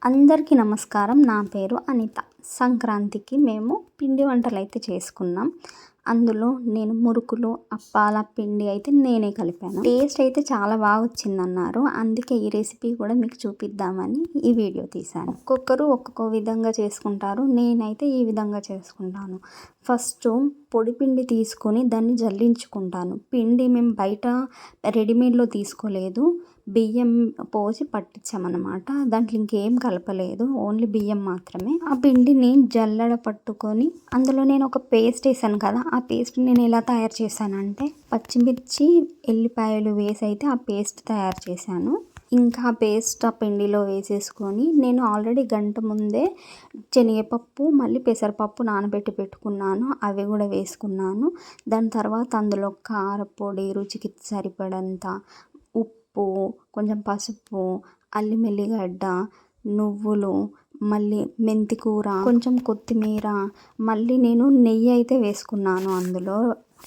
అందరికీ నమస్కారం. నా పేరు అనిత. సంక్రాంతికి మేము పిండి వంటలైతే చేసుకున్నాం. అందులో నేను మురుకులు, అప్పాల పిండి అయితే నేనే కలిపాను. టేస్ట్ అయితే చాలా బాగా వచ్చిందన్నారు. అందుకే ఈ రెసిపీ కూడా మీకు చూపిద్దామని ఈ వీడియో తీశాను. ఒక్కొక్కరు ఒక్కొక్క విధంగా చేసుకుంటారు. నేనైతే ఈ విధంగా చేసుకుంటాను. ఫస్ట్ పొడి పిండి తీసుకొని దాన్ని జల్లించుకుంటాను. పిండి మేము బయట రెడీమేడ్లో తీసుకోలేదు, బియ్యం పోసి పట్టించామన్నమాట. దాంట్లో ఇంకేం కలపలేదు, ఓన్లీ బియ్యం మాత్రమే. ఆ పిండిని జల్లెడ పట్టుకొని అందులో నేను ఒక పేస్ట్ వేసాను కదా, ఆ పేస్ట్ నేను ఎలా తయారు చేశానంటే పచ్చిమిర్చి, ఎల్లిపాయలు వేసి అయితే ఆ పేస్ట్ తయారు చేశాను. ఇంకా ఆ పేస్ట్ ఆ పిండిలో వేసేసుకొని నేను ఆల్రెడీ గంట ముందే శనగపప్పు మళ్ళీ పెసరపప్పు నానబెట్టి పెట్టుకున్నాను, అవి కూడా వేసుకున్నాను. దాని తర్వాత అందులో కారపొడి, రుచికి సరిపడంత ఉప్పు, కొంచెం పసుపు, అల్లం ఎల్లిగడ్డ, నువ్వులు, మళ్ళీ మెంతి కూర, కొంచెం కొత్తిమీర, మళ్ళీ నేను నెయ్యి అయితే వేసుకున్నాను. అందులో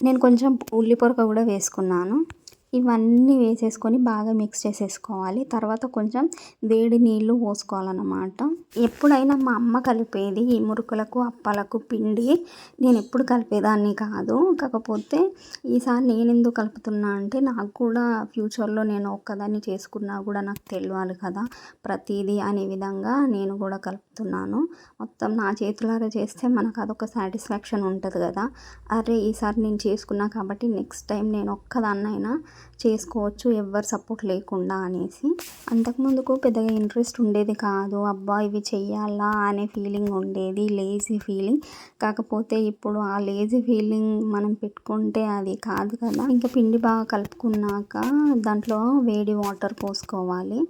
నేను కొంచెం ఉల్లి పొరక కూడా వేసుకున్నాను. ఇవన్నీ వేసేసుకొని బాగా మిక్స్ చేసేసుకోవాలి. తర్వాత కొంచెం వేడి నీళ్ళు పోసుకోవాలన్నమాట. ఎప్పుడైనా మా అమ్మ కలిపేది ఈ మురుకులకు, అప్పాలకు పిండి. నేను ఎప్పుడు కలిపేదాన్ని కాదు. కాకపోతే ఈసారి నేను ఎందుకు కలుపుతున్నా అంటే నాకు కూడా ఫ్యూచర్లో నేను ఒక్కదాన్ని చేసుకున్నా కూడా నాకు తెలియాలి కదా ప్రతిదీ అనే విధంగా నేను కూడా కలుపుతున్నాను. మొత్తం నా చేతులారా చేస్తే మనకు అదొక సాటిస్ఫాక్షన్ ఉంటుంది కదా. అరే ఈసారి నేను చేసుకున్నా కాబట్టి నెక్స్ట్ టైం నేను ఒక్కదాన్నైనా చేసుకోవచ్చు ఎవ్వరు సపోర్ట్ లేకుండా అనేసి. అంతకుముందుకు పెద్దగా ఇంట్రెస్ట్ ఉండేది కాదు. అబ్బా ఇవి చెయ్యాలా అనే ఫీలింగ్ ఉండేది, లేజీ ఫీలింగ్. కాకపోతే ఇప్పుడు ఆ లేజీ ఫీలింగ్ మనం పెట్టుకుంటే అది కాదు కదా. ఇంకా పిండి బాగా కలుపుకున్నాక దాంట్లో వేడి వాటర్ పోసుకోవాలి.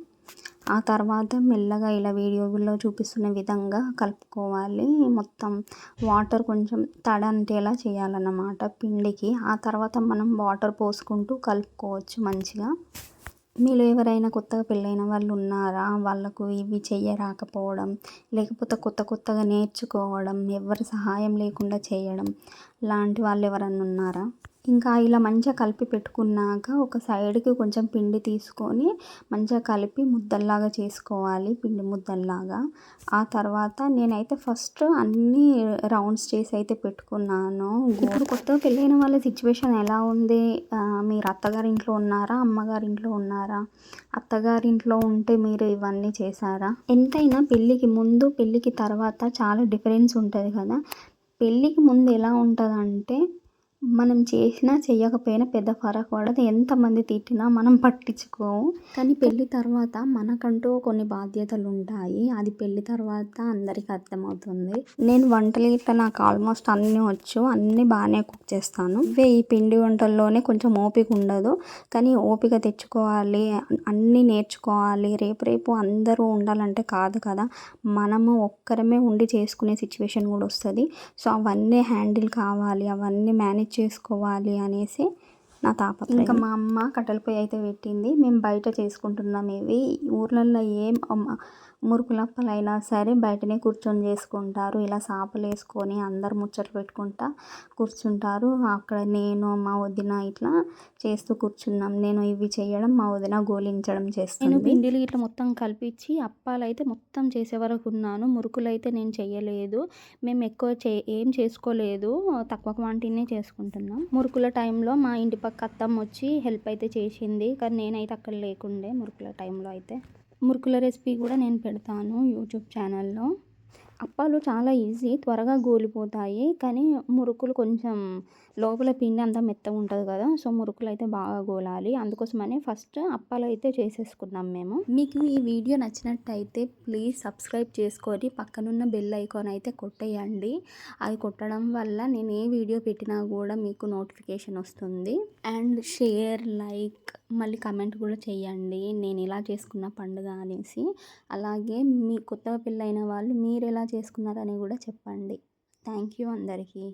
ఆ తర్వాత మెల్లగా ఇలా వీడియోలో చూపిస్తున్న విధంగా కలుపుకోవాలి. మొత్తం వాటర్ కొంచెం తడ అంటేలా చేయాలన్నమాట పిండికి. ఆ తర్వాత మనం వాటర్ పోసుకుంటూ కలుపుకోవచ్చు మంచిగా. మీలో ఎవరైనా కొత్తగా పెళ్ళైన వాళ్ళు ఉన్నారా, వాళ్ళకు ఇవి రాకపోవడం, లేకపోతే కొత్తగా నేర్చుకోవడం, ఎవరి సహాయం లేకుండా చేయడం లాంటి వాళ్ళు ఎవరన్నా ఉన్నారా? ఇంకా ఇలా మంచిగా కలిపి పెట్టుకున్నాక ఒక సైడ్కి కొంచెం పిండి తీసుకొని మంచిగా కలిపి ముద్దల్లాగా చేసుకోవాలి, పిండి ముద్దల్లాగా. ఆ తర్వాత నేనైతే ఫస్ట్ అన్నీ రౌండ్స్ చేసి అయితే పెట్టుకున్నాను. ఇప్పుడు కొత్తగా పెళ్ళైన వాళ్ళ సిచ్యువేషన్ ఎలా ఉంది? మీరు అత్తగారింట్లో ఉన్నారా, అమ్మగారింట్లో ఉన్నారా? అత్తగారింట్లో ఉంటే మీరు ఇవన్నీ చేశారా? ఎంతైనా పెళ్ళికి ముందు పెళ్ళికి తర్వాత చాలా డిఫరెన్స్ ఉంటుంది కదా. పెళ్ళికి ముందు ఎలా ఉంటుందంటే మనం చేసినా చెయ్యకపోయినా పెద్ద ఫరక్ పడదు, ఎంతమంది తిట్టినా మనం పట్టించుకోము. కానీ పెళ్ళి తర్వాత మనకంటూ కొన్ని బాధ్యతలు ఉంటాయి. అది పెళ్ళి తర్వాత అందరికీ అర్థమవుతుంది. నేను వంటలు ఇట్లా నాకు ఆల్మోస్ట్ అన్నీ వచ్చు, అన్నీ బాగానే కుక్ చేస్తాను. ఇవే ఈ పిండి వంటల్లోనే కొంచెం ఓపిక ఉండదు, కానీ ఓపిక తెచ్చుకోవాలి, అన్నీ నేర్చుకోవాలి. రేపు అందరూ ఉండాలంటే కాదు కదా, మనము ఒక్కరమే ఉండి చేసుకునే సిచ్యువేషన్ కూడా వస్తుంది. సో అవన్నీ హ్యాండిల్ కావాలి, అవన్నీ మేనేజ్ చేసుకోవాలి అనేసి నా తాపత్రయం. ఇంకా మా అమ్మ కట్టెల పొయ్యి అయితే పెట్టింది. మేము బయట చేసుకుంటున్నాం. ఇవి ఊర్లలో ఏం మురుకులప్పలైనా సరే బయటనే కూర్చొని చేసుకుంటారు. ఇలా సాపలు వేసుకొని అందరు ముచ్చట్లు పెట్టుకుంటా కూర్చుంటారు. అక్కడ నేను మా వదిన ఇట్లా చేస్తూ కూర్చున్నాం. నేను ఇవి చేయడం, మా వదిన గోలించడం చేస్తాను. నేను పిండిలు ఇట్లా మొత్తం కలిపించి అప్పాలు అయితే మొత్తం చేసే వరకు ఉన్నాను. మురుకులు అయితే నేను చేయలేదు. మేము ఎక్కువ ఏం చేసుకోలేదు, తక్కువ క్వాంటిటీనే చేసుకుంటున్నాం. మురుకుల టైంలో మా ఇంటి పక్క అత్తమ్మ వచ్చి హెల్ప్ అయితే చేసింది, కానీ నేనైతే అక్కడ లేకుండే మురుకుల టైంలో అయితే. మురుకుల రెసిపీ కూడా నేను పెడతాను యూట్యూబ్ ఛానల్లో. అప్పాలు చాలా ఈజీ, త్వరగా గోలిపోతాయి. కానీ మురుకులు కొంచెం లోపల పిండి అంతా మెత్తగా ఉంటుంది కదా, సో మురుకులు అయితే బాగా గోలాలి. అందుకోసమని ఫస్ట్ అప్పాలు అయితే చేసేసుకున్నాం మేము. మీకు ఈ వీడియో నచ్చినట్టయితే ప్లీజ్ సబ్స్క్రైబ్ చేసుకొని పక్కనున్న బెల్ ఐకాన్ అయితే కొట్టేయండి. అది కొట్టడం వల్ల నేను ఏ వీడియో పెట్టినా కూడా మీకు నోటిఫికేషన్ వస్తుంది. అండ్ షేర్, లైక్, మళ్ళీ కమెంట్ కూడా చేయండి నేను ఇలా చేసుకున్న పండుగ అనేసి. అలాగే మీ కొత్తగా పెళ్ళైన వాళ్ళు మీరు ఎలా చేసుకున్నారని కూడా చెప్పండి. థ్యాంక్ యూ అందరికీ.